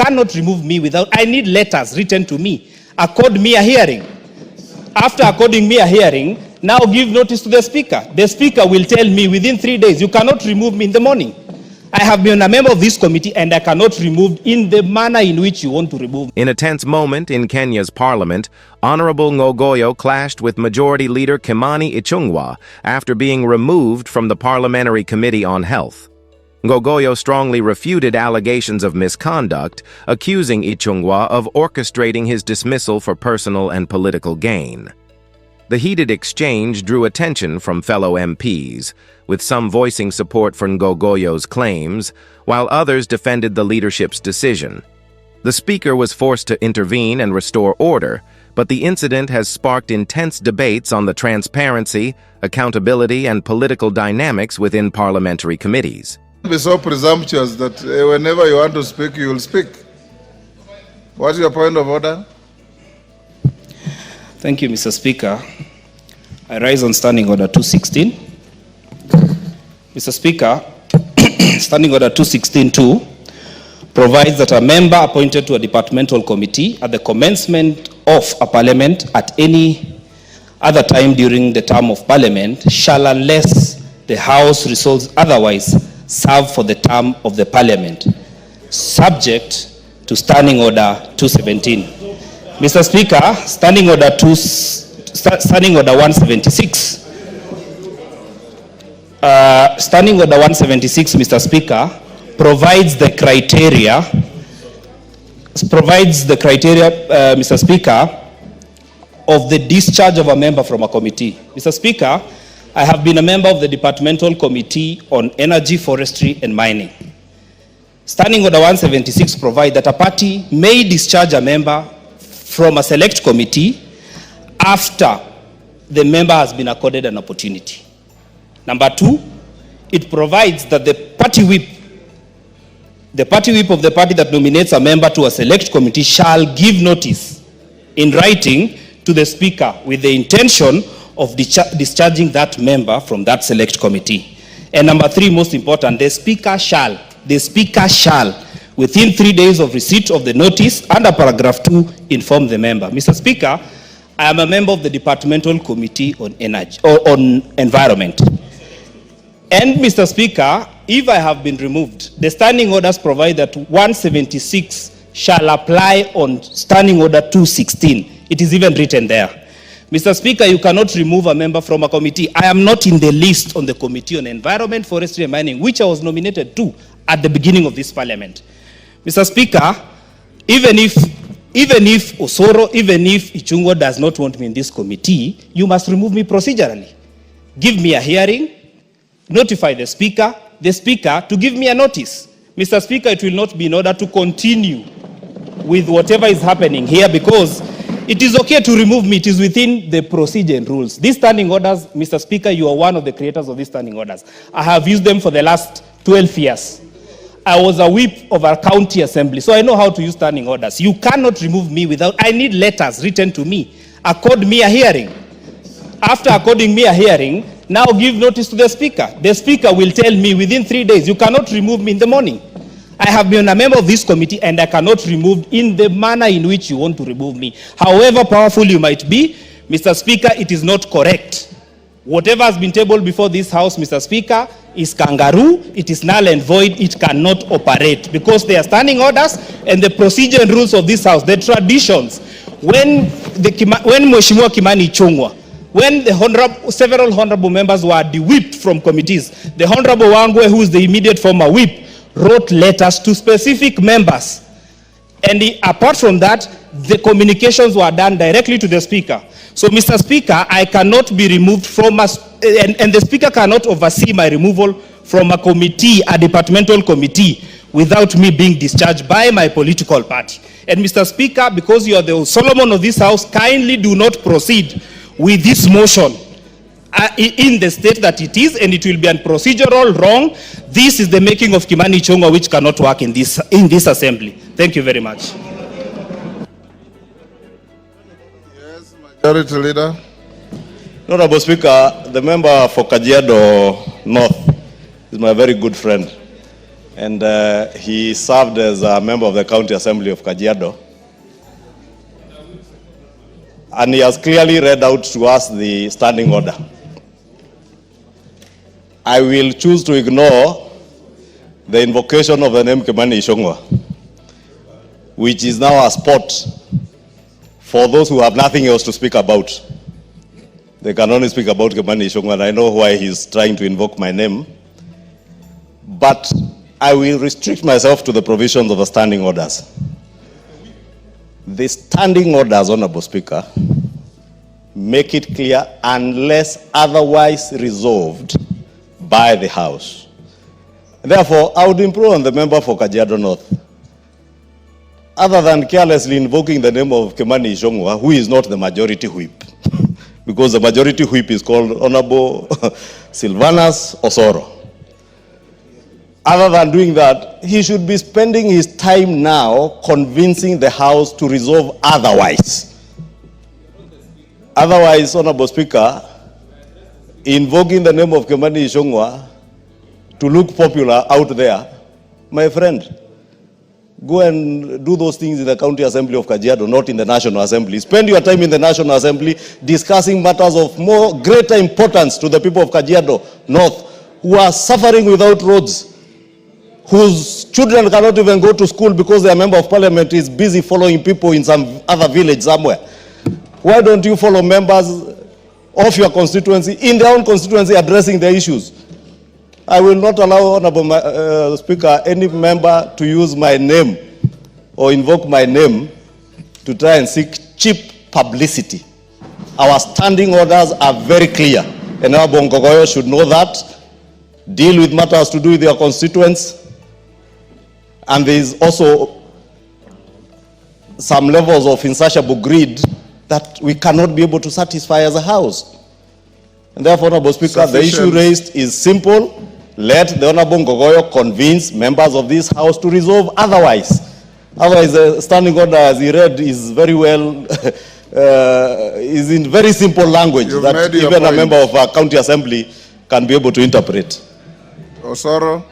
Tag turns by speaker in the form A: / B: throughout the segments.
A: cannot remove me without, I need letters written to me. Accord me a hearing. After according me a hearing, now give notice to the Speaker. The Speaker will tell me within 3 days, you cannot remove me in the morning. I have been a member of this committee and I cannot remove in the manner in which you want to remove me.
B: In a tense moment in Kenya's parliament, Honorable Ngogoyo clashed with Majority Leader Kimani Ichung'wah after being removed from the Parliamentary Committee on Health. Ngogoyo strongly refuted allegations of misconduct, accusing Ichung'wah of orchestrating his dismissal for personal and political gain. The heated exchange drew attention from fellow MPs, with some voicing support for Ngogoyo's claims, while others defended the leadership's decision. The Speaker was forced to intervene and restore order, but the incident has sparked intense debates on the transparency, accountability, and political dynamics within parliamentary committees.
C: Don't be so presumptuous that whenever you want to speak, you will speak. What is your point of order?
A: Thank you, Mr. Speaker. I rise on Standing Order 216. Mr. Speaker, Standing Order 216-2 provides that a member appointed to a departmental committee at the commencement of a parliament at any other time during the term of parliament shall, unless the House resolves otherwise, serve for the term of the parliament, subject to Standing Order 217. Mr. Speaker, Standing Order 176. Standing Order 176, Mr. Speaker, provides the criteria, Mr. Speaker, of the discharge of a member from a committee. Mr. Speaker, I have been a member of the Departmental Committee on Energy, Forestry and Mining. Standing Order 176 provides that a party may discharge a member from a select committee after the member has been accorded an opportunity. Number 2, it provides that the party whip of the party that nominates a member to a select committee shall give notice in writing to the Speaker with the intention of discharging that member from that select committee. And number 3, most important, the Speaker shall, within 3 days of receipt of the notice under paragraph 2, inform the member. Mr. Speaker, I am a member of the Departmental Committee on Energy or on Environment. And Mr. Speaker, if I have been removed, the standing orders provide that 176 shall apply on Standing Order 216. It is even written there. Mr. Speaker, you cannot remove a member from a committee. I am not in the list on the Committee on Environment, Forestry and Mining, which I was nominated to at the beginning of this parliament. Mr. Speaker, even if Ichung'wah does not want me in this committee, you must remove me procedurally. Give me a hearing, notify the Speaker to give me a notice. Mr. Speaker, it will not be in order to continue with whatever is happening here, because it is okay to remove me. It is within the procedure and rules. These standing orders, Mr. Speaker, you are one of the creators of these standing orders. I have used them for the last 12 years. I was a whip of our county assembly, so I know how to use standing orders. You cannot remove me without, I need letters written to me. Accord me a hearing. After according me a hearing, now give notice to the Speaker. The Speaker will tell me within 3 days, you cannot remove me in the morning. I have been a member of this committee and I cannot remove in the manner in which you want to remove me. However powerful you might be, Mr. Speaker, it is not correct. Whatever has been tabled before this House, Mr. Speaker, is kangaroo, it is null and void, it cannot operate, because they are standing orders and the procedure and rules of this House, the traditions. When Mheshimiwa Kimani Ichung'wah, when several honorable members were de-whipped from committees, the Honorable Wangwe, who is the immediate former whip, wrote letters to specific members. And apart from that, the communications were done directly to the Speaker. So, Mr. Speaker, I cannot be removed from and the Speaker cannot oversee my removal from a committee, a departmental committee, without me being discharged by my political party. And Mr. Speaker, because you are the Solomon of this House, kindly do not proceed with this motion in the state that it is, and it will be a procedural wrong. This is the making of Kimani Ichung'wah, which cannot work in this assembly. Thank you very much.
C: Majority Leader.
D: Honorable Speaker, the member for Kajiado North is my very good friend. and he served as a member of the County Assembly of Kajiado. And he has clearly read out to us the standing order. I will choose to ignore the invocation of the name Kimani Ichung'wah, which is now a spot for those who have nothing else to speak about. They can only speak about Kimani Ichung'wah, and I know why he's trying to invoke my name. But I will restrict myself to the provisions of the standing orders. The standing orders, Honorable Speaker, make it clear, unless otherwise resolved by the House. Therefore, I would improve on the member for Kajiado North. Other than carelessly invoking the name of Kimani Ichung'wah, who is not the majority whip, because the majority whip is called Honorable Silvanus Osoro. Other than doing that, he should be spending his time now convincing the House to resolve otherwise. Otherwise, Honorable Speaker, invoking the name of Kimani Ichung'wah to look popular out there, my friend, go and do those things in the County Assembly of Kajiado, not in the National Assembly. Spend your time in the National Assembly discussing matters of greater importance to the people of Kajiado North, who are suffering without roads, whose children cannot even go to school because their member of parliament is busy following people in some other village somewhere. Why don't you follow members of your constituency in their own constituency addressing their issues? I will not allow, Honorable Speaker, any member to use my name or invoke my name to try and seek cheap publicity. Our standing orders are very clear, and Honorable Ngogoyo should know that. Deal with matters to do with your constituents. And there is also some levels of insatiable greed that we cannot be able to satisfy as a House. And therefore, Honorable Speaker, the issue raised is simple. Let the Honorable Ngogoyo convince members of this House to resolve otherwise. Otherwise, the standing order, as he read, is very well, is in very simple language that even a member of our county assembly can be able to interpret.
C: Osoro.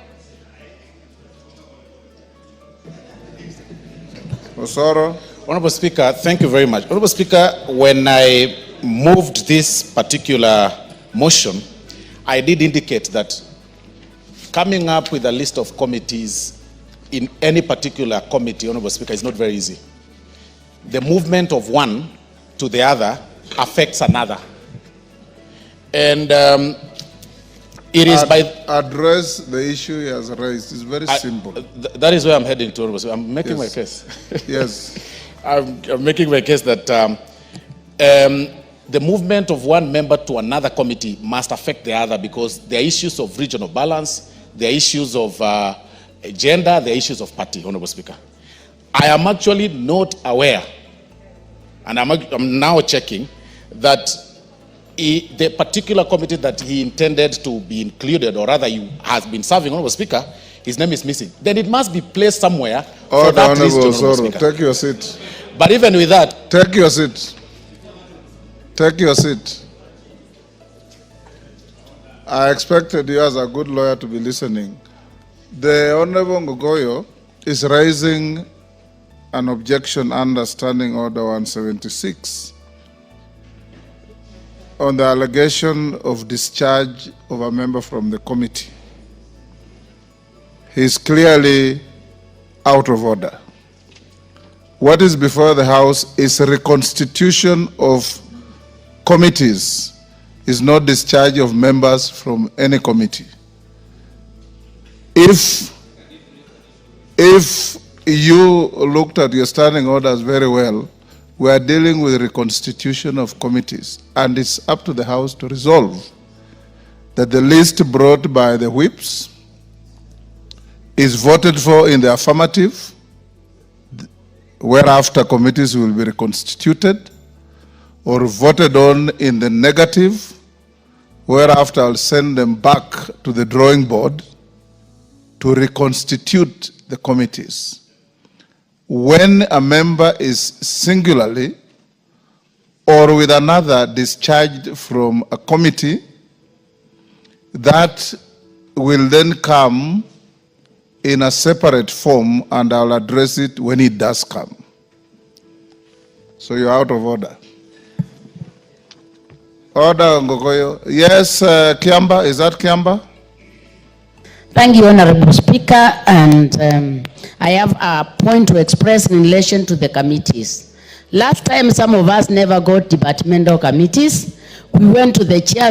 E: Honorable Speaker, thank you very much. Honorable Speaker, when I moved this particular motion, I did indicate that coming up with a list of committees in any particular committee, Honorable Speaker, is not very easy. The movement of one to the other affects another. And it is by...
C: Address the issue he has raised. It's very simple.
E: That is where I'm heading to, Honorable Speaker. I'm making my case.
C: Yes.
E: I'm making my case that the movement of one member to another committee must affect the other, because there are issues of regional balance, there are issues of gender, there are issues of party, Honorable Speaker. I am actually not aware, and I'm now checking, that the particular committee that he intended to be included, or rather he has been serving, Honorable Speaker, his name is missing. Then it must be placed somewhere for that list, Honorable Speaker.
C: Take your seat.
E: But even with that...
C: Take your seat. Take your seat. I expected you as a good lawyer to be listening. The Honorable Ngogoyo is raising an objection under Standing Order 176 on the allegation of discharge of a member from the committee. He is clearly out of order. What is before the House is a reconstitution of committees, is not discharge of members from any committee. If you looked at your standing orders very well, we are dealing with reconstitution of committees, and it's up to the House to resolve that the list brought by the whips is voted for in the affirmative, whereafter committees will be reconstituted, or voted on in the negative, whereafter I'll send them back to the drawing board to reconstitute the committees. When a member is singularly or with another discharged from a committee, that will then come in a separate form, and I'll address it when it does come. So you're out of order. Order, Ngogoyo. Yes, Kiamba, is that Kiamba?
F: Thank you, Honorable Speaker, and I have a point to express in relation to the committees. Last time, some of us never got departmental committees. We went to the chair